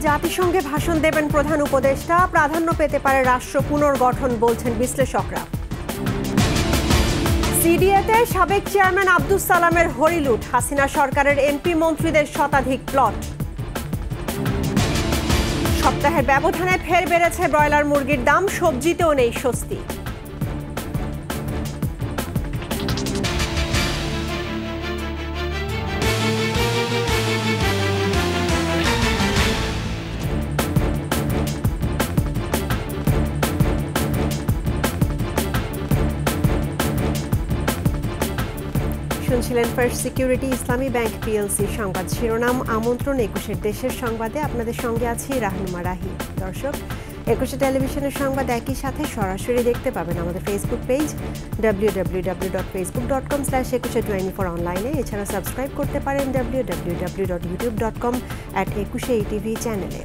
জাতিসংঘে ভাষণ দেবেন প্রধান উপদেষ্টা, প্রাধান্য পেতে পারে রাষ্ট্র পুনর্গঠন বলছেন বিশ্লেষকরা। সিডিএতে সাবেক চেয়ারম্যান আব্দুস সালামের হরিলুট, হাসিনা সরকারের এমপি মন্ত্রীদের শতাধিক প্লট। সপ্তাহের ব্যবধানে ফের বেড়েছে ব্রয়লার মুরগির দাম, সবজিতেও নেই স্বস্তি। শুনছিলেন ফার্স্ট সিকিউরিটি ইসলামী ব্যাংক পিএলসি সংবাদ শিরোনাম। আমন্ত্রণ ২১ দেশের সংবাদে, আপনাদের সঙ্গে আছি রাহনুমা রাহি। দর্শক, ২১ টেলিভিশনের সংবাদ একই সাথে সরাসরি দেখতে পাবেন আমাদের ফেসবুক পেজ www.facebook.com/2124 অনলাইনে। এছাড়া সাবস্ক্রাইব করতে পারেন www.youtube.com/21ATV চ্যানেলে।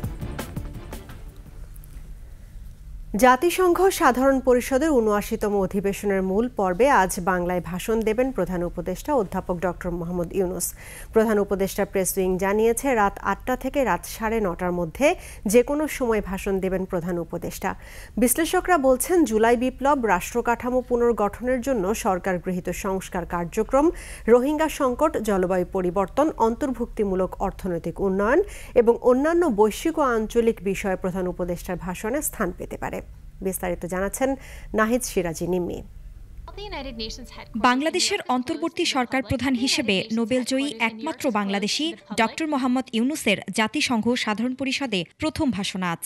জাতিসংঘ সাধারণ পরিষদের ৭৯তম অধিবেশনের মূল পর্বে আজ বাংলায় ভাষণ দেবেন প্রধান উপদেষ্টা অধ্যাপক ডক্টর মোহাম্মদ ইউনূস। প্রধান উপদেষ্টা প্রেস উইং জানিয়েছে, রাত ৮টা থেকে রাত ৯:৩০টার মধ্যে যে কোনো সময় ভাষণ দেবেন প্রধান উপদেষ্টা। বিশ্লেষকরা বলছেন, জুলাই বিপ্লব, রাষ্ট্রকাঠামো পুনর্গঠনের জন্য সরকার গৃহীত সংস্কার কার্যক্রম, রোহিঙ্গা সংকট, জলবায়ু পরিবর্তন, অন্তর্ভুক্তিমূলক অর্থনৈতিক উন্নয়ন এবং অন্যান্য বৈশ্বিক ও আঞ্চলিক বিষয়ে প্রধান উপদেষ্টার ভাষণে স্থান পেতে পারে। বিস্তারিত জানাচ্ছেন নাহিদ সিরাজি নিম্মি। বাংলাদেশের অন্তর্বর্তী সরকার প্রধান হিসেবে নোবেলজয়ী একমাত্র বাংলাদেশি ডক্টর মোহাম্মদ ইউনূসের জাতিসংঘ সাধারণ পরিষদে প্রথম ভাষণ আজ।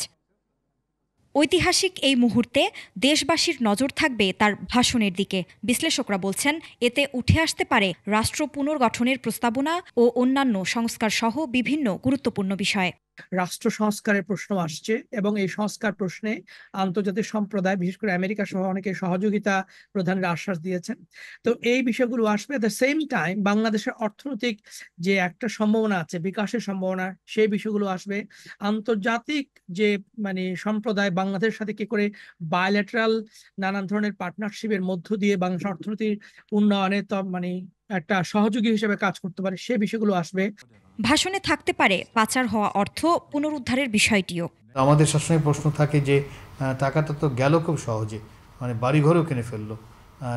ঐতিহাসিক এই মুহূর্তে দেশবাসীর নজর থাকবে তার ভাষণের দিকে। বিশ্লেষকরা বলছেন, এতে উঠে আসতে পারে রাষ্ট্র পুনর্গঠনের প্রস্তাবনা ও অন্যান্য সংস্কার সহ বিভিন্ন গুরুত্বপূর্ণ বিষয়। রাষ্ট্র সংস্কারের প্রশ্ন আসছে এবং এই সংস্কার প্রশ্নে আন্তর্জাতিক সম্প্রদায়, বিশেষ করে আমেরিকা সহ অনেকে সহযোগিতা প্রদানের আশ্বাস দিয়েছেন। তো এই বিষয়গুলো আসবে। এট দ্য সেম টাইম বাংলাদেশের অর্থনৈতিক যে একটা সম্ভাবনা আছে, বিকাশের সম্ভাবনা, সেই বিষয়গুলো আসবে। আন্তর্জাতিক যে সম্প্রদায় বাংলাদেশের সাথে কি করে বায়োল্যাটারাল নানান ধরনের পার্টনারশিপের মধ্য দিয়ে বাংলাদেশের অর্থনীতির উন্নয়নে একটা সহযোগী হিসেবে কাজ করতে পারে, সে বিষয়গুলো আসবে। ভাষণে থাকতে পারে পাচার হওয়া অর্থ পুনরুদ্ধারের বিষয়টিও। আমাদের সবসময় প্রশ্ন থাকে যে টাকাটা তো গেল খুব সহজে, বাড়িঘরও কিনে ফেললো,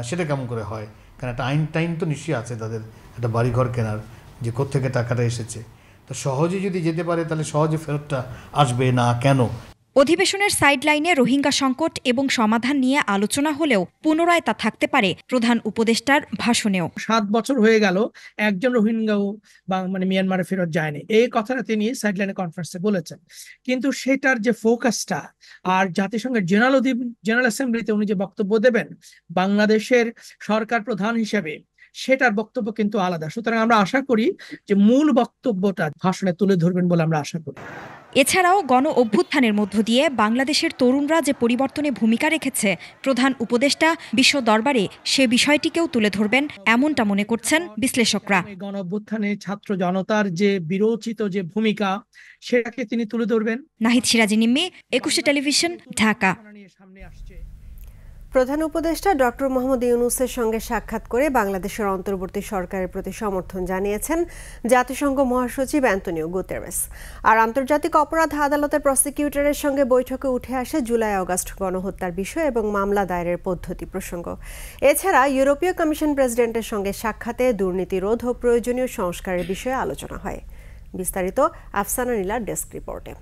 সেটা কেমন করে হয়? কারণ একটা টাইম তো নিশ্চয়ই আছে তাদের একটা বাড়িঘর কেনার, যে কোত্থেকে টাকাটা এসেছে। তো সহজে যদি যেতে পারে তাহলে সহজে ফেরতটা আসবে না কেন? অধিবেশনের সাইডলাইনে রোহিঙ্গা সংকট এবং সমাধান নিয়ে আলোচনা হলেও পুনরায় তা থাকতে পারে প্রধান উপদেষ্টার ভাষণেও। ৭ বছর হয়ে গেল একজন রোহিঙ্গাও মিয়ানমারে ফেরত যায়নি, এই কথাটা তিনি সাইডলাইনে কনফারেন্সে বলেছেন। কিন্তু সেটার যে ফোকাসটা, আর জাতিসংঘের জেনারেল অ্যাসেম্বলিতে উনি যে বক্তব্য দেবেন বাংলাদেশের সরকার প্রধান হিসেবে, সেটার বক্তব্য কিন্তু আলাদা। সুতরাং আমরা আশা করি যে মূল বক্তব্যটা ভাষণে তুলে ধরবেন বলে আমরা আশা করি। এছাড়াও গণ অভ্যুত্থানের মধ্য দিয়ে বাংলাদেশের তরুণরা যে পরিবর্তনে ভূমিকা রেখেছে, প্রধান উপদেষ্টা বিশ্ব দরবারে সে বিষয়টিকেও তুলে ধরবেন, এমনটা মনে করছেন বিশ্লেষকরা। গণ অভ্যুত্থানে ছাত্র জনতার যে বিরোচিত যে ভূমিকা, সেটাকে তিনি তুলে ধরবেন। নাহিদ সিরাজি নিম্মি, ২১ টেলিভিশন, ঢাকা। প্রধান উপদেষ্টা ডক্টর মোহাম্মদ ইউনূসের সঙ্গে সাক্ষাৎ করে বাংলাদেশের অন্তর্বর্তী সরকারের প্রতি সমর্থন জানিয়েছেন জাতিসংঘ মহাসচিব অ্যান্তনিও গুতেরেস। আর আন্তর্জাতিক অপরাধ আদালতের প্রসিকিউটরের সঙ্গে বৈঠকে উঠে আসে জুলাই-আগস্ট গণহত্যার বিষয় এবং মামলা দায়েরের পদ্ধতি প্রসঙ্গ। এছাড়া ইউরোপীয় কমিশন প্রেসিডেন্টের সঙ্গে সাক্ষাতে দুর্নীতি রোধ ও প্রয়োজনীয় সংস্কারের বিষয়ে আলোচনা হয়। বিস্তারিত আফসানা নীলার ডেস্ক রিপোর্টে।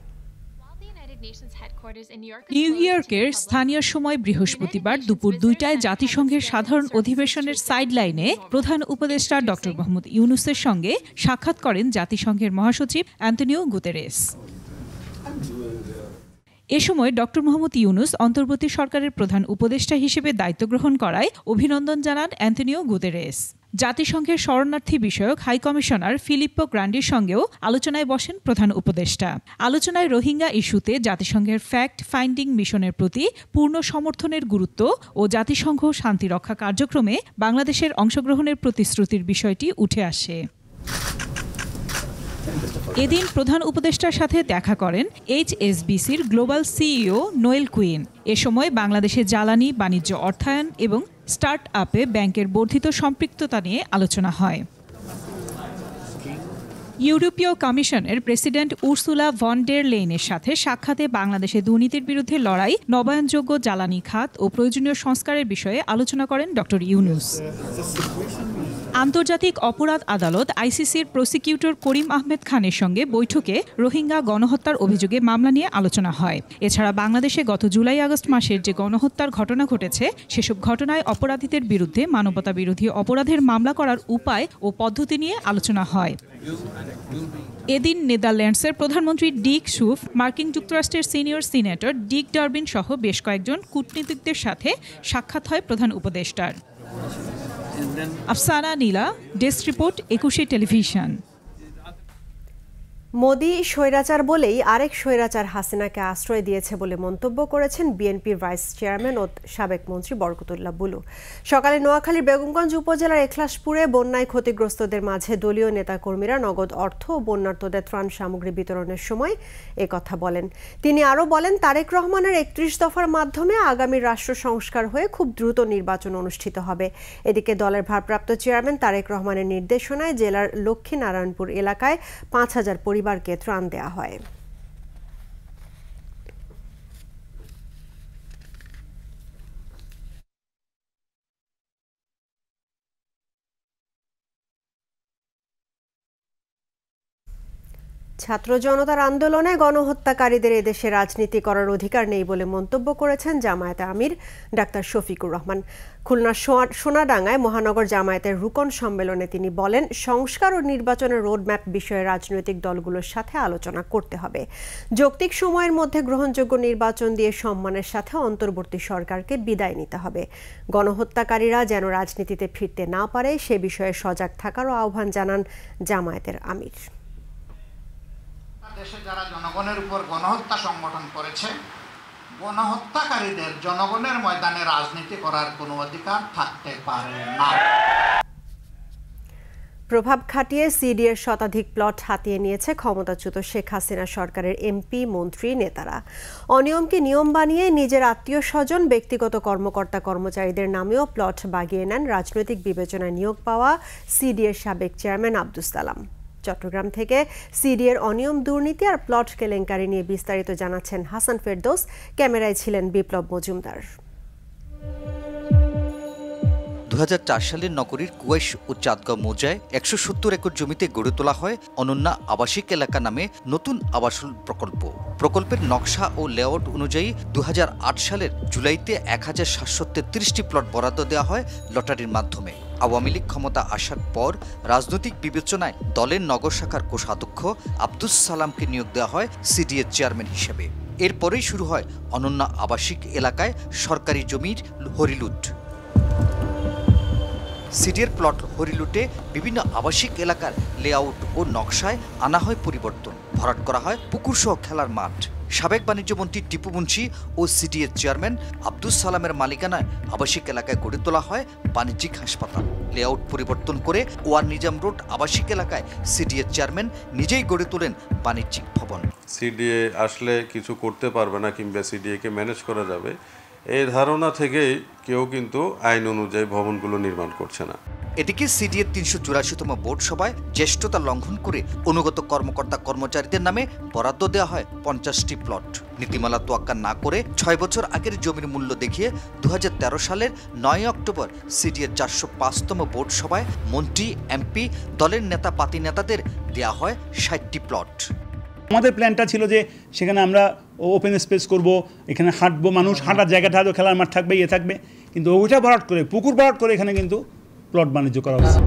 নিউ ইয়র্কের স্থানীয় সময় বৃহস্পতিবার দুপুর ২টায় জাতিসংঘের সাধারণ অধিবেশনের সাইডলাইনে প্রধান উপদেষ্টা ডক্টর মোহাম্মদ ইউনূসের সঙ্গে সাক্ষাৎ করেন জাতিসংঘের মহাসচিব অ্যান্তনিও গুতেরেস। এ সময় ডক্টর মোহাম্মদ ইউনূস অন্তর্বর্তী সরকারের প্রধান উপদেষ্টা হিসেবে দায়িত্ব গ্রহণ করায় অভিনন্দন জানান অ্যান্তনিও গুতেরেস। জাতিসংঘের শরণার্থী বিষয়ক হাই কমিশনার ফিলিপ্পো গ্রান্ডির সঙ্গেও আলোচনায় বসেন প্রধান উপদেষ্টা। আলোচনায় রোহিঙ্গা ইস্যুতে জাতিসংঘের ফ্যাক্ট ফাইন্ডিং মিশনের প্রতি পূর্ণ সমর্থনের গুরুত্ব ও জাতিসংঘ শান্তিরক্ষা কার্যক্রমে বাংলাদেশের অংশগ্রহণের প্রতিশ্রুতির বিষয়টি উঠে আসে। এদিন প্রধান উপদেষ্টার সাথে দেখা করেন HSBCর গ্লোবাল সিইও নোয়েল কুইন। এ সময় বাংলাদেশের জ্বালানি, বাণিজ্য, অর্থায়ন এবং স্টার্ট আপে ব্যাংকের বর্ধিত সম্পৃক্ততা নিয়ে আলোচনা হয়। ইউরোপীয় কমিশনের প্রেসিডেন্ট উর্সুলা ভন ডের লেইনের সাথে সাক্ষাতে বাংলাদেশে দুর্নীতির বিরুদ্ধে লড়াই, নবায়নযোগ্য জ্বালানি খাত ও প্রয়োজনীয় সংস্কারের বিষয়ে আলোচনা করেন ড ইউনূস। আন্তর্জাতিক অপরাধ আদালত আইসিসির প্রসিকিউটর করিম আহমেদ খানের সঙ্গে বৈঠকে রোহিঙ্গা গণহত্যার অভিযোগে মামলা নিয়ে আলোচনা হয়। এছাড়া বাংলাদেশে গত জুলাই-আগস্ট মাসের যে গণহত্যার ঘটনা ঘটেছে সেসব ঘটনায় অপরাধীদের বিরুদ্ধে মানবতা বিরোধী অপরাধের মামলা করার উপায় ও পদ্ধতি নিয়ে আলোচনা হয়। এদিন নেদারল্যান্ডসের প্রধানমন্ত্রী ডিক শুফ, মার্কিন যুক্তরাষ্ট্রের সিনিয়র সিনেটর ডিক ডারবিন সহ বেশ কয়েকজন কূটনীতিকদের সাথে সাক্ষাৎ হয় প্রধান উপদেষ্টার। আফসানা নীলা, ডেস্ক রিপোর্ট, 21 টেলিভিশন। মোদি স্বৈরাচার বলেই আরেক স্বৈরাচার হাসিনাকে আশ্রয় দিয়েছে বলে মন্তব্য করেছেন বিএনপির ভাইস চেয়ারম্যান ও সাবেক মন্ত্রী বরকতুল্লাহ বুলু। সকালে নোয়াখালীর বেগমগঞ্জ উপজেলার এখলাসপুরে বন্যায় ক্ষতিগ্রস্তদের মাঝে দলীয় নেতাকর্মীরা নগদ অর্থ ও বন্যার্তদের ত্রাণ সামগ্রী বিতরণের সময় একথা বলেন। তিনি আরও বলেন, তারেক রহমানের 31 দফার মাধ্যমে আগামী রাষ্ট্র সংস্কার হয়ে খুব দ্রুত নির্বাচন অনুষ্ঠিত হবে। এদিকে দলের ভারপ্রাপ্ত চেয়ারম্যান তারেক রহমানের নির্দেশনায় জেলার লক্ষ্মীনারায়ণপুর এলাকায় 5,000 পরিবারকে ত্রাণ দেওয়া হয়। ছাত্র জনতার আন্দোলনে গণহত্যাকারীদের এদেশে রাজনীতি করার অধিকার নেই বলে মন্তব্য করেছেন জামায়াতে আমির ডাক্তার শফিকুর রহমান। খুলনার সোনাডাঙ্গায় মহানগর জামায়াতের রুকন সম্মেলনে তিনি বলেন, সংস্কার ও নির্বাচনের রোডম্যাপ বিষয়ে রাজনৈতিক দলগুলোর সাথে আলোচনা করতে হবে। যৌক্তিক সময়ের মধ্যে গ্রহণযোগ্য নির্বাচন দিয়ে সম্মানের সাথে অন্তর্বর্তী সরকারকে বিদায় নিতে হবে। গণহত্যাকারীরা যেন রাজনীতিতে ফিরতে না পারে সে বিষয়ে সজাগ থাকারও আহ্বান জানান জামায়াতের আমির। দেশে যারা জনগণের উপর গণহত্যা সংগঠন করেছে, গণহত্যাকারীদের জনগণের ময়দানে রাজনীতি করার কোনো অধিকার থাকতে পারে না। প্রভাব খাটিয়ে সিডিএর শতাধিক প্লট হাতিয়ে নিয়েছে ক্ষমতাচ্যুত শেখ হাসিনা সরকারের এমপি, মন্ত্রী, নেতারা। অনিয়মকে নিয়ম বানিয়ে নিজের আত্মীয় স্বজন, ব্যক্তিগত কর্মকর্তা কর্মচারীদের নামেও প্লট বাগিয়ে নেন রাজনৈতিক বিবেচনায় নিয়োগ পাওয়া সিডিএর সাবেক চেয়ারম্যান আব্দুস সালাম। চট্টগ্রাম থেকে সিডিএর অনিয়ম, দুর্নীতি আর প্লট কেলেঙ্কারি নিয়ে বিস্তারিত জানাচ্ছেন হাসান ফেরদৌস। ক্যামেরায় ছিলেন বিপ্লব মজুমদার। 2004 সালের নগরীর কুয়াইশ ও চাঁদগাঁও মৌজায় 170 একর জমিতে গড়ে তোলা হয় অনন্যা আবাসিক এলাকা নামে নতুন আবাসন প্রকল্প। প্রকল্পের নকশা ও লেআউট অনুযায়ী 2008 সালের জুলাইতে 1733টি প্লট বরাদ্দ দেওয়া হয় লটারির মাধ্যমে। আওয়ামী লীগ ক্ষমতা আসার পর রাজনৈতিক বিবেচনায় দলের নগর শাখার কোষাধ্যক্ষ আব্দুস সালামকে নিয়োগ দেওয়া হয় সিডিএর চেয়ারম্যান হিসেবে। এরপরেই শুরু হয় অনন্যা আবাসিক এলাকায় সরকারি জমির হরিলুট। সিডিএর প্লট হরিলুটে বিভিন্ন আবাসিক এলাকার লেআউট ও নকশায় আনা হয় পরিবর্তন। ভরাট করা হয় পুকুরসহ খেলার মাঠ। সাবেক বাণিজ্যমন্ত্রী টিপু মুন্সি ও সিডিএর চেয়ারম্যান আব্দুস সালামের মালিকানায় আবাসিক এলাকায় গড়ে তোলা হয় বাণিজ্যিক হাসপাতাল। লেআউট পরিবর্তন করে ওয়ার নিজাম রোড আবাসিক এলাকায় সিডিএর চেয়ারম্যান নিজেই গড়ে তোলেন বাণিজ্যিক ভবন। সিডিএ আসলে কিছু করতে পারবে না কিংবা সিডিএকে ম্যানেজ করা যাবে, এই ধারণা থেকেই কেউ কিন্তু আইন অনুযায়ী ভবনগুলো নির্মাণ করছে না। এদিকে সিডিএর 384তম বোর্ড সভায় জ্যেষ্ঠতা লঙ্ঘন করে অনুগত কর্মকর্তা কর্মচারীদের নামে বরাদ্দ দেওয়া হয় 50টি প্লট। নীতিমালা তোয়াক্কা না করে 6 বছর আগের জমির মূল্য দেখিয়ে 2013 সালের 9 অক্টোবর সিডিএর 405তম বোর্ড সভায় মন্ত্রী, এমপি, দলের নেতা পাতি নেতাদের দেওয়া হয় 60টি প্লট। আমাদের প্ল্যানটা ছিল যে সেখানে আমরা ওপেন স্পেস করব, এখানে হাঁটবো, মানুষ হাঁটার জায়গা থাকবে, খেলার মাঠ থাকবে, ইয়ে থাকবে, কিন্তু ওইটা ভরাট করে, পুকুর ভরাট করে এখানে কিন্তু প্লট বাণিজ্য করা হয়েছে।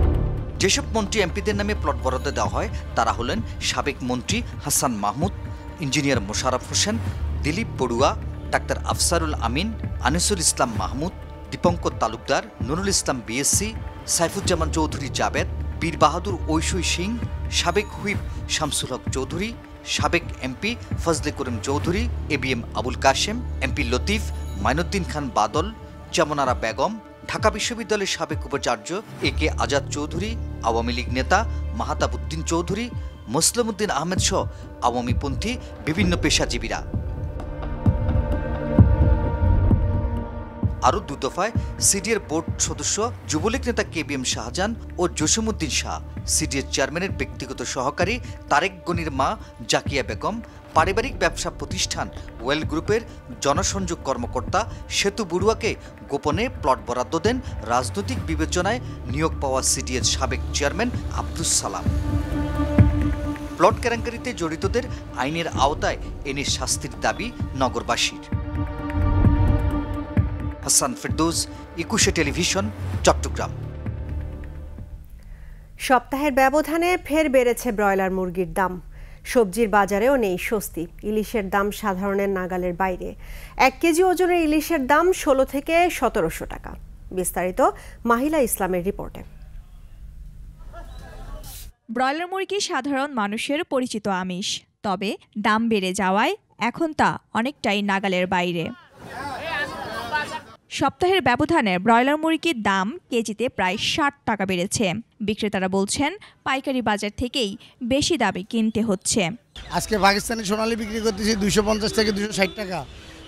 যেসব মন্ত্রী, এমপিদের নামে প্লট বরাদ্দ দেওয়া হয় তারা হলেন সাবেক মন্ত্রী হাসান মাহমুদ, ইঞ্জিনিয়ার মোশাররফ হোসেন, দিলীপ বড়ুয়া, ডাক্তার আফসারুল আমিন, আনিসুল ইসলাম মাহমুদ, দীপঙ্কর তালুকদার, নুরুল ইসলাম বিএসসি, সাইফুজ্জামান চৌধুরী জাবেদ, বীর বাহাদুর ঐশী সিং, সাবেক হুইপ শামসুল হক চৌধুরী, সাবেক MP Fazle Karim Chowdhury, ABM Abul Kashem, MP Latif, Mainuddin খান বাদল, জামনারা বেগম, ঢাকা বিশ্ববিদ্যালয়ের সাবেক উপাচার্য একে আজাদ চৌধুরী, আওয়ামী লীগ নেতা মাহাতাবউদ্দিন চৌধুরী, মুসলিম উদ্দিন আহমেদ সহ আওয়ামীপন্থী বিভিন্ন পেশাজীবীরা। আরও 2 দফায় সিডিএর বোর্ড সদস্য যুবলীগ নেতা KBM শাহজাহান ও জসিমউদ্দিন শাহ, সিডিএর চেয়ারম্যানের ব্যক্তিগত সহকারী তারেক গনির মা জাকিয়া বেগম, পারিবারিক ব্যবসা প্রতিষ্ঠান ওয়েল গ্রুপের জনসংযোগ কর্মকর্তা সেতু বড়ুয়াকে গোপনে প্লট বরাদ্দ দেন রাজনৈতিক বিবেচনায় নিয়োগ পাওয়া সিডিএর সাবেক চেয়ারম্যান আব্দুস সালাম। প্লট কেলেঙ্কারিতে জড়িতদের আইনের আওতায় এনে শাস্তির দাবি নগরবাসীর। হাসান ফেরদৌস, একুশে টেলিভিশন, চট্টগ্রাম। সপ্তাহের ব্যবধানে ফের বেড়েছে ব্রয়লার মুরগির দাম। সবজির বাজারেও নেই স্বস্তি। ইলিশের দাম সাধারণের নাগালের বাইরে। 1 কেজি ওজনের ইলিশের দাম 16 থেকে 1700 টাকা। বিস্তারিত মাহিলা ইসলামের রিপোর্টে। ব্রয়লার মুরগি সাধারণ মানুষের পরিচিত আমিষ, তবে দাম বেড়ে যাওয়ায় এখন তা অনেকটাই নাগালের বাইরে। সপ্তাহের ব্যবধানে ব্রয়লার মুরগির দাম কেজিতে প্রায় 60 টাকা বেড়েছে। বিক্রেতারা বলছেন পাইকারি বাজার থেকেই বেশি দামে কিনতে হচ্ছে। আজকে পাকিস্তানি সোনালী বিক্রি করতেছি 250 থেকে 260 টাকা,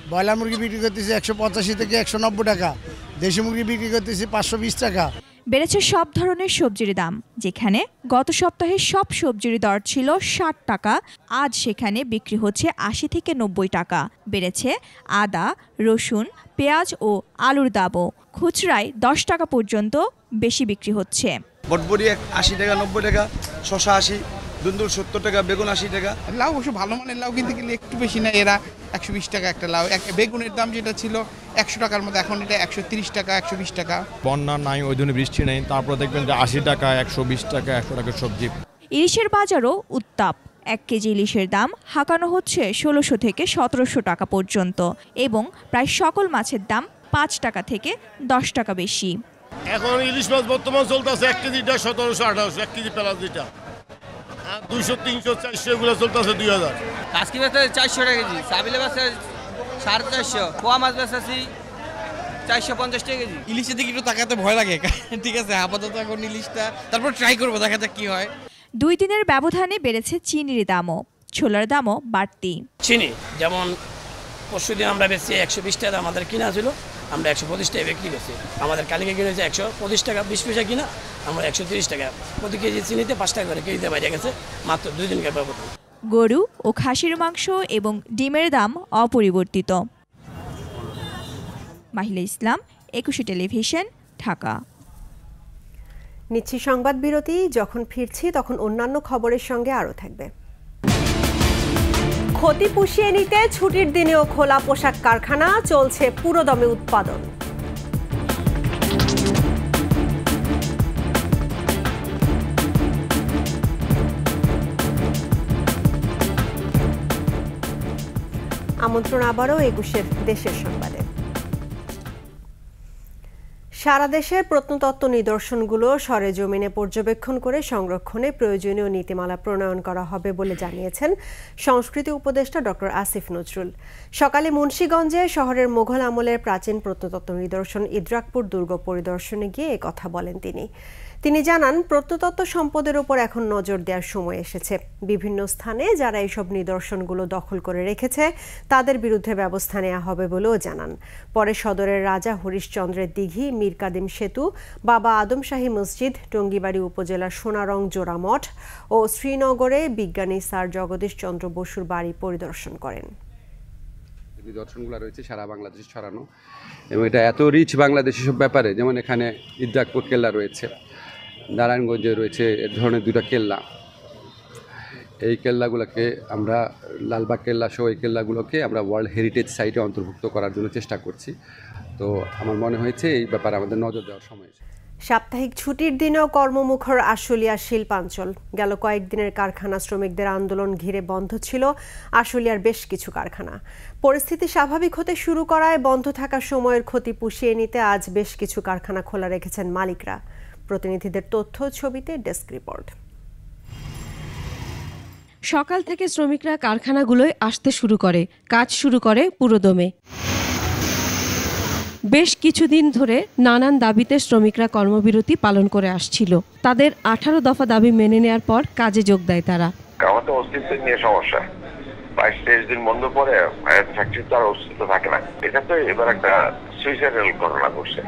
ব্রয়লার মুরগি বিক্রি করতেছি 185 থেকে 190 টাকা, দেশি মুরগি বিক্রি করতেছি 520 টাকা। বেড়েছে সব ধরনের সবজির দাম। যেখানে গত সপ্তাহে সব সবজির দর ছিল 60 টাকা, আজ সেখানে বিক্রি হচ্ছে 80 থেকে 90 টাকা। বেড়েছে আদা, রসুন, পেঁয়াজ ও আলুর দামও। খুচরায় 10 টাকা পর্যন্ত বেশি বিক্রি হচ্ছে। বটবড়ি 80 টাকা, 90 টাকা, শসা 80, দুন্দুল 70 টাকা, বেগুন 80 টাকা। লাউ অবশ্য ভালো মানের লাউ কিনতে গেলে একটু বেশি না, এরা 120 টাকা একটা লাউ। বেগুনের দাম যেটা ছিল 100 টাকার মধ্যে এখন এটা 130 টাকা, 120 টাকা। বন্যা নাই, ওই জন্য বৃষ্টি নেই, তারপর দেখবেন যে 80 টাকা, 120 টাকা, 100 টাকার সবজি। ইলিশের বাজারও উত্তাপ। 1 কেজি ইলিশের দাম হাঁকানো হচ্ছে 1600 থেকে 1700 টাকা পর্যন্ত এবং প্রায় সকল মাছের দাম 5 টাকা থেকে 10 টাকা বেশি। এখন ইলিশ মাছ বর্তমান চলতেছে 1 কেজিটা 1700-1800, 1 কেজি পেলাস যেটা 200, 300, 400 এগুলো চলতেছে 2000। কাজকি বেচা 400 টাকা কেজি, সাবিলে বেচা 450, পোয়া মাছ বেচাছি 450 টাকা কেজি। ইলিশের দিকে একটু তাকাতে ভয় লাগে, ঠিক আছে আপাতত এখন ইলিশটা, তারপর ট্রাই করবো, দেখা যাক কি হয়। 2 দিনের ব্যবধানে বেড়েছে চিনির দামও, ছোলার দামও বাড়তি। চিনি যেমন পরশুদিন আমরা বেশি 120 টাকা আমাদের কিনা ছিল, আমরা 125 টাকা বিক্রি করছি। আমাদের কালকে কিনেছে 125 টাকা 20 পয়সা কিনা, আমরা 130 টাকা। প্রতি কেজি চিনিতে 5 টাকা করে কেজিতে বাইরে গেছে মাত্র 2 দিনকার ব্যবধান। গরু ও খাসির মাংস এবং ডিমের দাম অপরিবর্তিত। মাহিলা ইসলাম, একুশে টেলিভিশন, ঢাকা। নিচ্ছি সংবাদ বিরতি। যখন ফিরছি তখন অন্যান্য খবরের সঙ্গে আরও থাকবে। ক্ষতি পুষিয়ে নিতে ছুটির দিনেও খোলা পোশাক কারখানা, চলছে পুরোদমে উৎপাদন। আমন্ত্রণ আবারও একুশের দেশের সংবাদে। সারা দেশের প্রত্নতত্ত্ব নিদর্শনগুলো সরেজমিনে পর্যবেক্ষণ করে সংরক্ষণে প্রয়োজনীয় নীতিমালা প্রণয়ন করা হবে বলে জানিয়েছেন সংস্কৃতি উপদেষ্টা ডক্টর আসিফ নজরুল। সকালে মুন্সিগঞ্জে শহরের মোগল আমলের প্রাচীন প্রত্নতত্ত্ব নিদর্শন ইদ্রাকপুর দুর্গ পরিদর্শনে গিয়ে একথা বলেন তিনি জানান, প্রত্নতত্ত্ব সম্পদের উপর এখন নজর দেওয়ার সময় এসেছে। বিভিন্ন স্থানে যারা এইসব নিদর্শনগুলো দখল করে রেখেছে তাদের বিরুদ্ধে ব্যবস্থা নেওয়া হবে বলেও জানান। পরে সদরের রাজা হরিশচন্দ্রের দিঘি, মীর কাদিম সেতু, বাবা আদম শাহী মসজিদ, টঙ্গীবাড়ি উপজেলার সোনারং জোড়া মঠ ও শ্রীনগরে বিজ্ঞানী স্যার জগদীশ চন্দ্র বসুর বাড়ি পরিদর্শন করেন। নিদর্শনগুলো রয়েছে সারা বাংলাদেশে ছড়ানো এবং এটা এত রিচ বাংলাদেশি সব ব্যাপারে, যেমন এখানে ইদ্রাকপুর কেল্লা রয়েছে, নারায়ণগঞ্জে রয়েছে এ ধরনের 2টা কেল্লা। এই কেল্লাগুলোকে আমরা লালবাগ কেল্লা সহ এই কেল্লাগুলোকে আমরা ওয়ার্ল্ড হেরিটেজ সাইটে অন্তর্ভুক্ত করার জন্য চেষ্টা করছি। তো আমার মনে হয়েছে এই ব্যাপারে আমাদের নজর দেওয়ার সময়। সাপ্তাহিক ছুটির দিনেও কর্মমুখর আশুলিয়ার শিল্পাঞ্চল। গেল কয়েকদিনের কারখানা শ্রমিকদের আন্দোলন ঘিরে বন্ধ ছিল আশুলিয়ার বেশ কিছু কারখানা। পরিস্থিতি স্বাভাবিক হতে শুরু করায় বন্ধ থাকার সময়ের ক্ষতি পুষিয়ে নিতে আজ বেশ কিছু কারখানা খোলা রেখেছেন মালিকরা। প্রতিনিধিদের তথ্য ছবিতে ডেস্ক রিপোর্ট। সকাল থেকে শ্রমিকরা কারখানাগুলোয় আসতে শুরু করে, কাজ শুরু করে পুরোদমে। বেশ কিছুদিন ধরে নানান দাবিতে শ্রমিকরা কর্মবিরতি পালন করে আসছিল। তাদের 18 দফা দাবি মেনে নেওয়ার পর কাজে যোগ দেয় তারা। আমাদের অস্তিত্ব নিয়ে সমস্যা, 22-23 দিন বন্ধ পরে ফ্যাক্টরি তো আর অস্তিত্ব থাকে না। এটা তো এবার একটা সুইসাইডাল ঘটনা ঘটছে।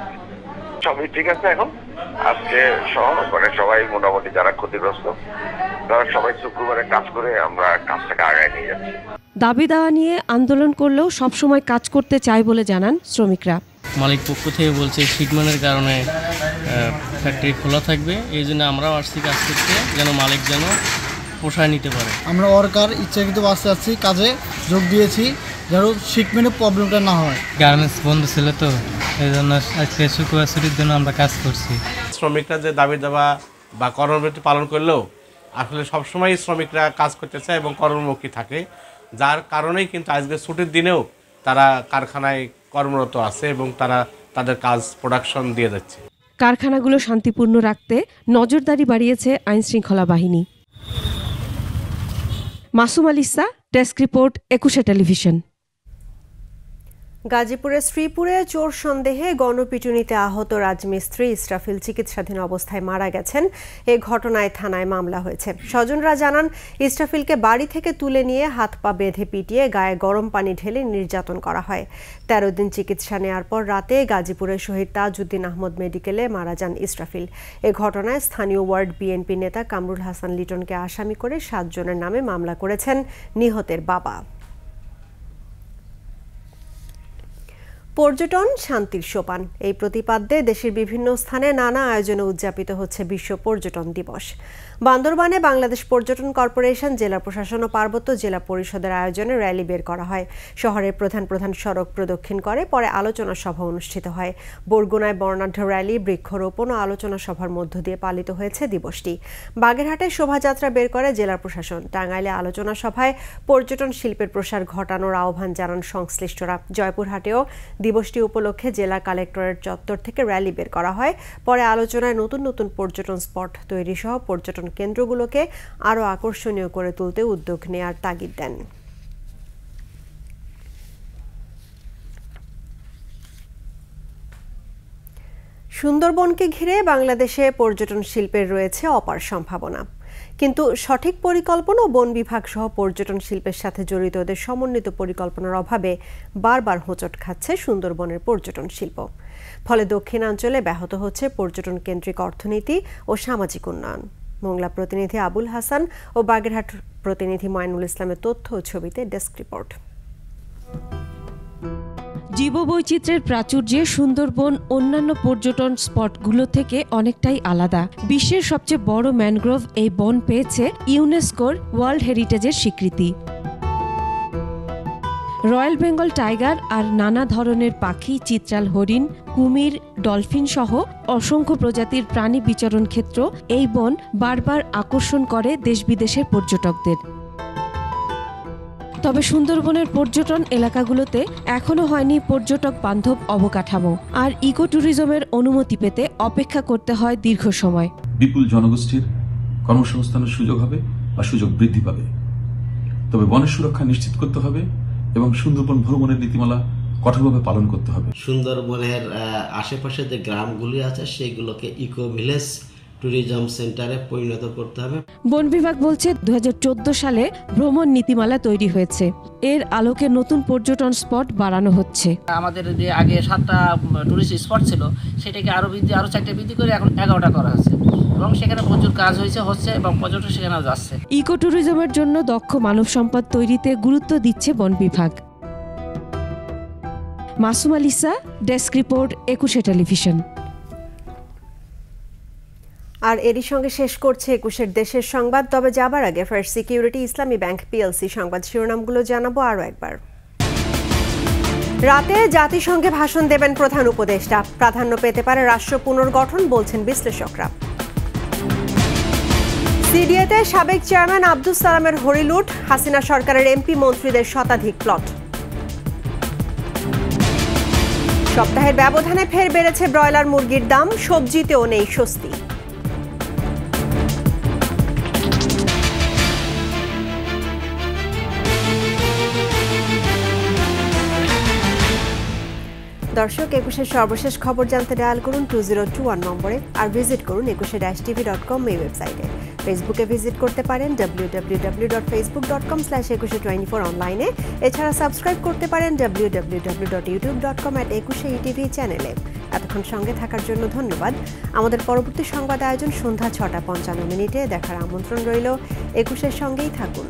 সবই ঠিক আছে এখন, আজকে মানে সবাই মোটামুটি যারা ক্ষতিগ্রস্ত তারা সবাই শুক্রবারে কাজ করে আমরা কাজটাকে আগায় নিয়ে যাচ্ছি। দাবি দেওয়া নিয়ে আন্দোলন করলেও সবসময় কাজ করতে চায় বলে জানান শ্রমিকরা। মালিক পক্ষ থেকে বলছে শিটম্যানের কারণে ফ্যাক্টরি খোলা থাকবে, এই জন্য আমরাও আসছি কাজ করতে, যেন মালিক যেন পোষায় নিতে পারে। আমরা ওয়ার্কার ইচ্ছাকৃত বাসে আসছি, কাজে যোগ দিয়েছি যেন শিটম্যানের প্রবলেমটা না হয়। গার্মেন্টস বন্ধ ছিল তো, এই জন্য আজকে শুক্রবার ছুটির জন্য আমরা কাজ করছি। শ্রমিকরা যে দাবি দাবা বা কর্মবিরতি পালন করলেও আসলে সবসময় শ্রমিকরা কাজ করতে চায় এবং কর্মমুখী থাকে, যার কারণেই কিন্তু আজকে ছুটির দিনেও তারা কারখানায় কর্মরত আছে এবং তারা তাদের কাজ প্রোডাকশন দিয়ে যাচ্ছে। কারখানাগুলো শান্তিপূর্ণ রাখতে নজরদারি বাড়িয়েছে আইনশৃঙ্খলা বাহিনী। Masum আলিসা, desk report, 21 television. গাজীপুরের শ্রীপুরে চোর সন্দেহে গণপিটুনিতে আহত রাজমিস্ত্রি ইসরাফিল চিকিৎসাধীন অবস্থায় মারা গেছেন। এ ঘটনায় থানায় মামলা হয়েছে। স্বজনরা জানান, ইসরাফিলকে বাড়ি থেকে তুলে নিয়ে হাত পা বেঁধে পিটিয়ে গায়ে গরম পানি ঢেলে নির্যাতন করা হয়। 13 দিন চিকিৎসা নেওয়ার পর রাতে গাজীপুরের শহীদ তাজউদ্দিন আহমদ মেডিকেলে মারা যান ইসরাফিল। এ ঘটনায় স্থানীয় ওয়ার্ড বিএনপি নেতা কামরুল হাসান লিটনকে আসামি করে 7 জনের নামে মামলা করেছেন নিহতের বাবা। পর্যটন শান্তির সোপান, এই প্রতিপাদ্যে দেশের বিভিন্ন স্থানে নানা আয়োজনে উদযাপিত হচ্ছে বিশ্ব পর্যটন দিবস। বান্দরবানে বাংলাদেশ পর্যটন কর্পোরেশন, জেলা প্রশাসন ও পার্বত্য জেলা পরিষদের আয়োজনে র্যালি বের করা হয়। শহরের প্রধান প্রধান সড়ক প্রদক্ষিণ করে পরে আলোচনা সভা অনুষ্ঠিত হয়। বরগুনায় বর্ণাঢ্য র্যালি, বৃক্ষরোপণ ও আলোচনা সভার মধ্য দিয়ে পালিত হয়েছে দিবসটি। বাগেরহাটে শোভাযাত্রা বের করে জেলা প্রশাসন। টাঙ্গাইলে আলোচনা সভায় পর্যটন শিল্পের প্রসার ঘটানোর আহ্বান জানান সংশ্লিষ্টরা। জয়পুরহাটেও দিবসটি উপলক্ষে জেলা কালেক্টরেট চত্বর থেকে র্যালি বের করা হয়। পরে আলোচনায় নতুন নতুন পর্যটন স্পট তৈরি সহ পর্যটন কেন্দ্রগুলোকে আরও আকর্ষণীয় করে তুলতে উদ্যোগ নেয়ার তাগিদ দেন। সুন্দরবনকে ঘিরে বাংলাদেশে পর্যটন শিল্পের রয়েছে অপার সম্ভাবনা, কিন্তু সঠিক পরিকল্পনা ও বন বিভাগ সহ পর্যটন শিল্পের সাথে জড়িতদের সমন্বিত পরিকল্পনার অভাবে বারবার হোঁচট খাচ্ছে সুন্দরবনের পর্যটন শিল্প। ফলে দক্ষিণাঞ্চলে ব্যাহত হচ্ছে পর্যটন কেন্দ্রিক অর্থনীতি ও সামাজিক উন্নয়ন। মোংলা প্রতিনিধি আবুল হাসান ও বাগেরহাট প্রতিনিধি ময়নুল ইসলামের তথ্য ও ছবিতে ডেস্ক রিপোর্ট। জীববৈচিত্র্যের প্রাচুর্যে সুন্দরবন অন্যান্য পর্যটন স্পটগুলো থেকে অনেকটাই আলাদা। বিশ্বের সবচেয়ে বড় ম্যানগ্রোভ এই বন পেয়েছে ইউনেস্কোর ওয়ার্ল্ড হেরিটেজের স্বীকৃতি। রয়্যাল বেঙ্গল টাইগার আর নানা ধরনের পাখি, চিত্রাল হরিণ, কুমির, ডলফিন সহ অসংখ্য প্রজাতির প্রাণী বিচরণ ক্ষেত্র এই বন বারবার আকর্ষণ করে দেশ বিদেশের পর্যটকদের। তবে সুন্দরবনের পর্যটন এলাকাগুলোতে এখনো হয়নি পর্যটক বান্ধব অবকাঠামো, আর ইকো ট্যুরিজমের অনুমতি পেতে অপেক্ষা করতে হয় দীর্ঘ সময়। বিপুল জনগোষ্ঠীর কর্মসংস্থানের সুযোগ হবে বা সুযোগ বৃদ্ধি পাবে, তবে বনের সুরক্ষা নিশ্চিত করতে হবে এবং সুন্দরবন ভ্রমণের নীতিমালা কঠোরভাবে পালন করতে হবে। সুন্দরবনের আশেপাশে যে গ্রামগুলি আছে সেগুলোকে ইকো ভিলেজ ট্যুরিজম সেন্টারে পরিণত করতে হবে। বন বিভাগ বলছে 2014 সালে ভ্রমণ নীতিমালা তৈরি হয়েছে। এর আলোকে নতুন পর্যটন স্পট বাড়ানো হচ্ছে। আমাদের যে আগে 7টা টুরিস্ট স্পট ছিল সেটাকে আরো 4টা বৃদ্ধি করে এখন 11টা করা হয়েছে এবং সেখানে প্রচুর কাজ হচ্ছে এবং পর্যটক সেখানেও যাচ্ছে। ইকো ট্যুরিজমের জন্য দক্ষ মানব সম্পদ তৈরিতে গুরুত্ব দিচ্ছে বন বিভাগ। Masum আলিসা, desk report, 21 television. আর এরই সঙ্গে শেষ করছে 21 দেশের সংবাদ। তবে যাবার আগে ফার্স্ট সিকিউরিটি ইসলামী ব্যাংক পিএলসি সংবাদ শিরোনামগুলো জানাবো আরও একবার। রাতে জাতিসংঘে ভাষণ দেবেন প্রধান উপদেষ্টা। প্রাধান্য পেতে পারে রাষ্ট্র পুনর্গঠন, বলছেন বিশ্লেষকরা। সিডিএতে সাবেক চেয়ারম্যান আব্দুস সালামের হরিলুট, হাসিনা সরকারের এমপি মন্ত্রীদের শতাধিক প্লট। সপ্তাহের ব্যবধানে ফের বেড়েছে ব্রয়লার মুরগির দাম, সবজিতেও নেই স্বস্তি। দর্শক, 21-এর সর্বশেষ খবর জানতে ডায়াল করুন 2021 নম্বরে আর ভিজিট করুন 21-tv.com এই ওয়েবসাইটে। ফেসবুকে ভিজিট করতে পারেন www.facebook.com/2124 অনলাইনে। এছাড়া সাবস্ক্রাইব করতে পারেন www.youtube.com/21etv চ্যানেলে। এতক্ষণ সঙ্গে থাকার জন্য ধন্যবাদ। আমাদের পরবর্তী সংবাদ আয়োজন সন্ধ্যা 6টা 55 মিনিটে দেখার আমন্ত্রণ রইল। 21-এর সঙ্গেই থাকুন।